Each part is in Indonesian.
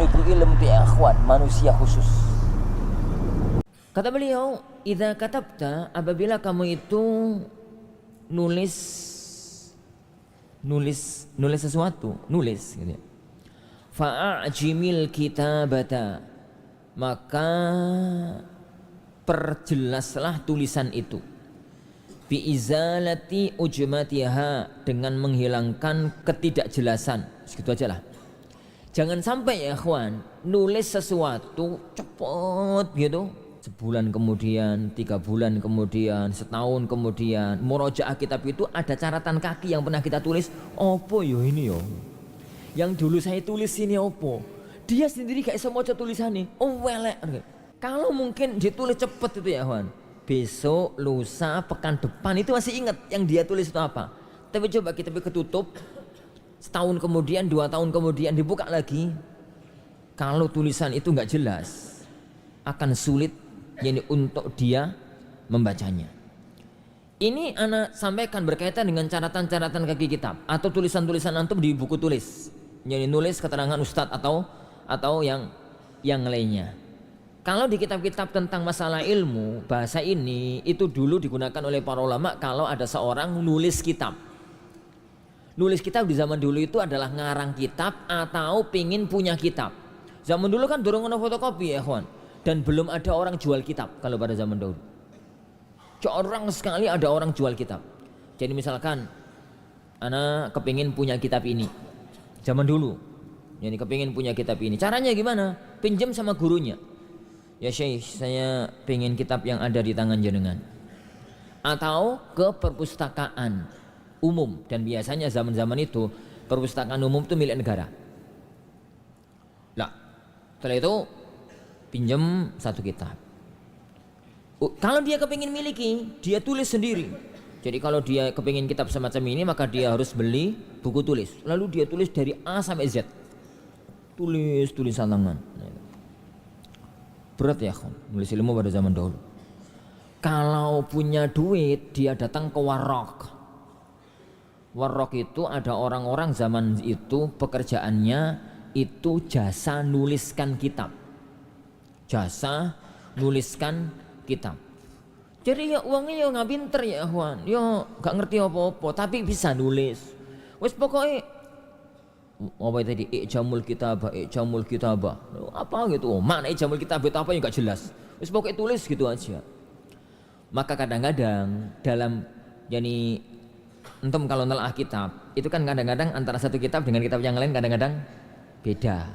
Talibul ilm itu ya ikhwan, manusia khusus. Kata beliau, idza katabta, apabila kamu itu nulis sesuatu, nulis gitu ya. Fa'ajimil kitabata, maka perjelaslah tulisan itu. Biizalati ujmatiha, dengan menghilangkan ketidakjelasan. Segitu aja lah. Jangan sampai ya ikhwan, nulis sesuatu cepet gitu, sebulan kemudian, 3 bulan kemudian, setahun kemudian, murojaah kitab itu ada catatan kaki yang pernah kita tulis. Opo yo ini yo, yang dulu saya tulis ini opo, dia sendiri gak bisa maca tulisannya. Oh welek. Kalau mungkin ditulis cepet itu ya ikhwan, besok, lusa, pekan depan itu masih ingat yang dia tulis itu apa. Tapi coba kita ketutup, setahun kemudian, 2 tahun kemudian dibuka lagi, kalau tulisan itu nggak jelas, akan sulit jadi untuk dia membacanya. Ini anak sampaikan berkaitan dengan catatan-catatan kaki kitab atau tulisan-tulisan antum di buku tulis. Jadi nulis keterangan ustadz atau yang lainnya. Kalau di kitab-kitab tentang masalah ilmu, bahasa ini itu dulu digunakan oleh para ulama kalau ada seorang nulis kitab. Nulis kitab di zaman dulu itu adalah ngarang kitab atau pingin punya kitab. Zaman dulu kan dorong fotokopi ya kawan, dan belum ada orang jual kitab kalau pada zaman dahulu. Jarang sekali ada orang jual kitab. Jadi misalkan anak kepingin punya kitab ini, zaman dulu, jadi kepingin punya kitab ini. Caranya gimana? Pinjam sama gurunya. Ya Syekh, saya pengen kitab yang ada di tangan jenengan. Atau ke perpustakaan umum, dan biasanya zaman-zaman itu perpustakaan umum itu milik negara. Nah, setelah itu pinjam 1 kitab. Kalau dia kepingin miliki, dia tulis sendiri. Jadi kalau dia kepingin kitab semacam ini, maka dia harus beli buku tulis. Lalu dia tulis dari A sampai Z. Tulisan tangan. Berat ya nulis ilmu pada zaman dahulu. Kalau punya duit, dia datang ke warok. Warok itu ada orang-orang zaman itu pekerjaannya itu jasa nuliskan kitab. Jasa nuliskan kitab. Jadi ya uangnya ya nggak pinter ya Juan, ya nggak ngerti apa-apa, tapi bisa nulis. Wes pokoknya apa tadi ijamul kitabah, apa gitu, mana ijamul kitabah itu apa yang nggak jelas. Wes pokoknya tulis gitu aja. Maka kadang-kadang dalam yani entum kalau nelaah kitab itu kan kadang-kadang antara satu kitab dengan kitab yang lain kadang-kadang beda.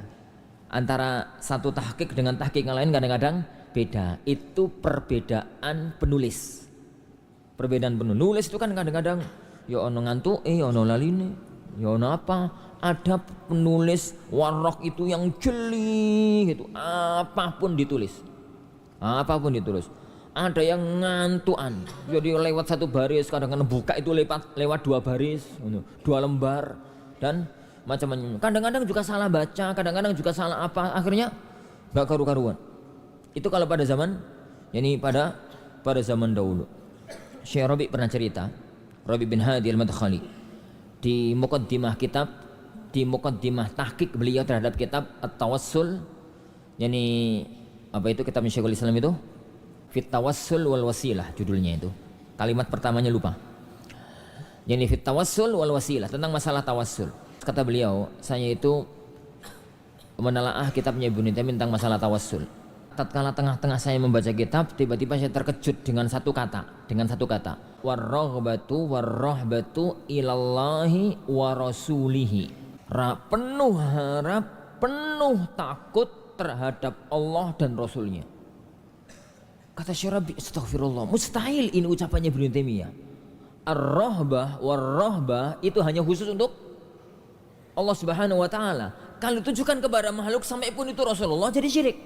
Antara satu tahqiq dengan tahqiq yang lain kadang-kadang beda. Itu perbedaan penulis. Perbedaan penulis itu kan kadang-kadang ya ono ngantuk, ono laline, ya ono apa. Ada penulis warok itu yang jeli gitu, apapun ditulis. Ada yang ngantuan, jadi lewat 1 baris, kadang-kadang buka itu lewat 2 baris, 2 lembar, dan macam-macam. Kadang-kadang juga salah baca, kadang-kadang juga salah apa, akhirnya gak karu-karuan. Itu kalau pada zaman, yani pada zaman dahulu. Syekh Rabi pernah cerita, Rabi bin Hadi al-Madkhali, di muqaddimah kitab, di muqaddimah tahqiq beliau terhadap kitab At-Tawassul, yani apa itu kitab Syekhul Islam itu? Fit Tawassul wal Wasilah judulnya itu. Kalimat pertamanya lupa. Yani Fit Tawassul wal Wasilah, tentang masalah tawassul. Kata beliau, saya itu menelaah kitabnya Ibnu Taimiyah tentang masalah tawassul. Tatkala tengah-tengah saya membaca kitab, tiba-tiba saya terkejut dengan satu kata. Warrahbatu ilallahi wa rasulihi. Penuh harap, penuh takut terhadap Allah dan Rasulnya. Kata Syarabi, astaghfirullah, mustahil ini ucapannya Ibnu Taimiyah. Ar-rahbah war-rahbah itu hanya khusus untuk Allah Subhanahu wa taala. Kalau ditujukan kepada makhluk sampai pun itu Rasulullah jadi syirik.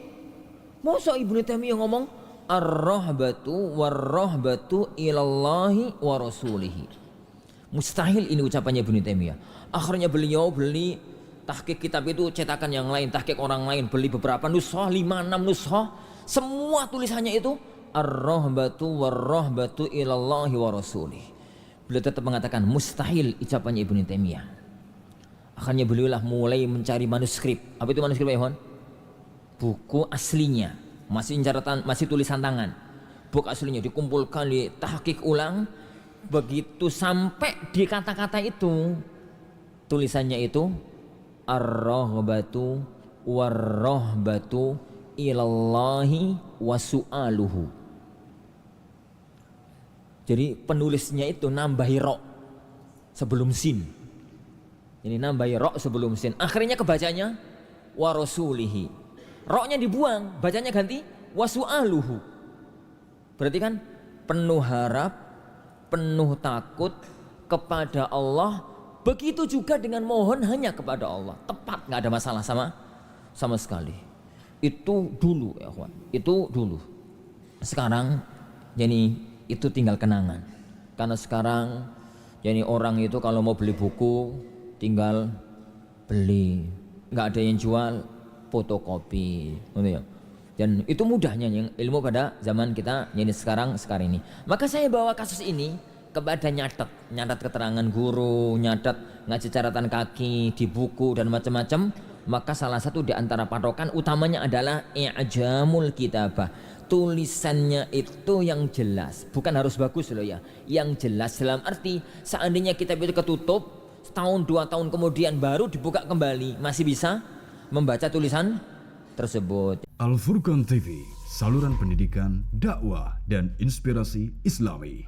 Masa Ibnu Taimiyah ngomong ar-rahbatu war-rahbatu ilallahi wa rasulihi. Mustahil ini ucapannya Ibnu Taimiyah. Akhirnya beliau beli tahqiq kitab itu, cetakan yang lain, tahqiq orang lain, beli beberapa nushah, 5-6 nushah, semua tulisannya itu ar-rahbatu war-rahbatu ilallahi wa rasulih. Beliau tetap mengatakan mustahil ucapannya Ibnu Taimiyah. Akhirnya beliau lah mulai mencari manuskrip. Apa itu manuskrip ya, Ikhwan? buku aslinya, masih catatan, masih tulisan tangan. Buku aslinya dikumpulkan, ditahqiq ulang, begitu sampai di kata-kata itu, tulisannya itu ar-raghbatu war-rahbatu ilallahi wa su'aluhu. Jadi penulisnya itu nambahi ro sebelum sin. Jadi nambahi ro sebelum sin. Akhirnya kebacanya wa rasulihi. Ro-nya dibuang, bacanya ganti wa su'aluhu. Berarti kan penuh harap, penuh takut kepada Allah. Begitu juga dengan mohon hanya kepada Allah. Tepat, nggak ada masalah sama sekali. Itu dulu ya kawan. Itu dulu. Sekarang jadi itu tinggal kenangan. Karena sekarang jadi orang itu kalau mau beli buku tinggal beli, nggak ada yang jual, fotokopi, gitu ya. Dan itu mudahnya yang ilmu pada zaman kita ini sekarang ini. Maka saya bawa kasus ini kepada nyatet keterangan guru, nyatet ngaji catatan kaki di buku dan macam-macam. Maka salah satu di antara patokan utamanya adalah i'jamul kitabah. Tulisannya itu yang jelas, bukan harus bagus loh ya. Yang jelas dalam arti seandainya kitab itu ketutup setahun 2 tahun kemudian baru dibuka kembali, masih bisa membaca tulisan tersebut. Al Furqan TV, saluran pendidikan, dakwah dan inspirasi Islami.